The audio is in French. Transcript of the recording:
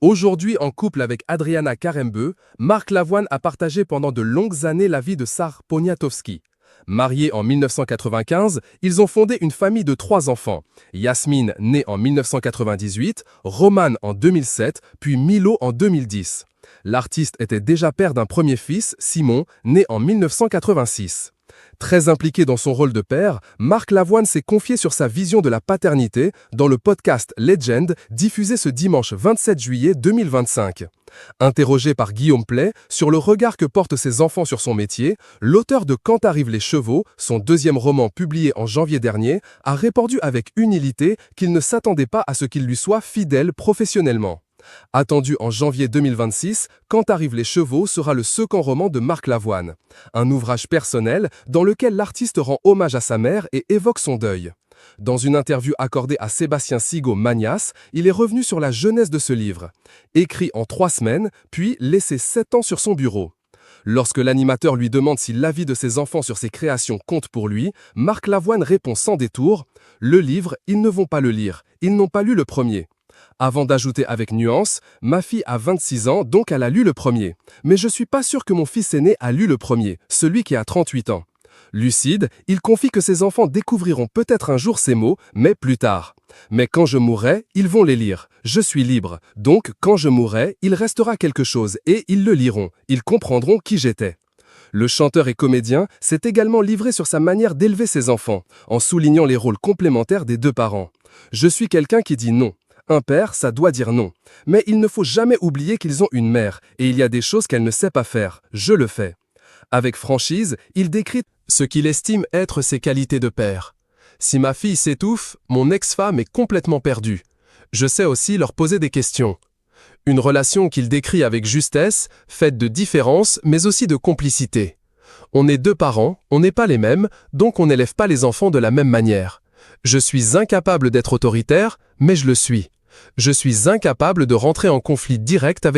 Aujourd'hui en couple avec Adriana Karembeu, Marc Lavoine a partagé pendant de longues années la vie de Sar Poniatowski. Mariés en 1995, ils ont fondé une famille de 3 enfants. Yasmine, née en 1998, Roman en 2007, puis Milo en 2010. L'artiste était déjà père d'un premier fils, Simon, né en 1986. Très impliqué dans son rôle de père, Marc Lavoine s'est confié sur sa vision de la paternité dans le podcast Legend, diffusé ce dimanche 27 juillet 2025. Interrogé par Guillaume Play sur le regard que portent ses enfants sur son métier, l'auteur de Quand arrivent les chevaux, son deuxième roman publié en janvier dernier, a répondu avec humilité qu'il ne s'attendait pas à ce qu'il lui soit fidèle professionnellement. Attendu en janvier 2026, Quand arrivent les chevaux sera le second roman de Marc Lavoine. Un ouvrage personnel dans lequel l'artiste rend hommage à sa mère et évoque son deuil. Dans une interview accordée à Sébastien Sigaud-Magnas, il est revenu sur la jeunesse de ce livre. Écrit en 3 semaines, puis laissé 7 ans sur son bureau. Lorsque l'animateur lui demande si l'avis de ses enfants sur ses créations compte pour lui, Marc Lavoine répond sans détour « Le livre, ils ne vont pas le lire. Ils n'ont pas lu le premier. » Avant d'ajouter avec nuance, ma fille a 26 ans, donc elle a lu le premier. Mais je suis pas sûr que mon fils aîné a lu le premier, celui qui a 38 ans. Lucide, il confie que ses enfants découvriront peut-être un jour ces mots, mais plus tard. Mais quand je mourrai, ils vont les lire. Je suis libre. Donc, quand je mourrai, il restera quelque chose et ils le liront. Ils comprendront qui j'étais. Le chanteur et comédien s'est également livré sur sa manière d'élever ses enfants, en soulignant les rôles complémentaires des 2 parents. Je suis quelqu'un qui dit non. Un père, ça doit dire non. Mais il ne faut jamais oublier qu'ils ont une mère, et il y a des choses qu'elle ne sait pas faire. Je le fais. Avec franchise, il décrit ce qu'il estime être ses qualités de père. Si ma fille s'étouffe, mon ex-femme est complètement perdue. Je sais aussi leur poser des questions. Une relation qu'il décrit avec justesse, faite de différences, mais aussi de complicité. On est 2 parents, on n'est pas les mêmes, donc on n'élève pas les enfants de la même manière. Je suis incapable d'être autoritaire, mais je le suis. Je suis incapable de rentrer en conflit direct avec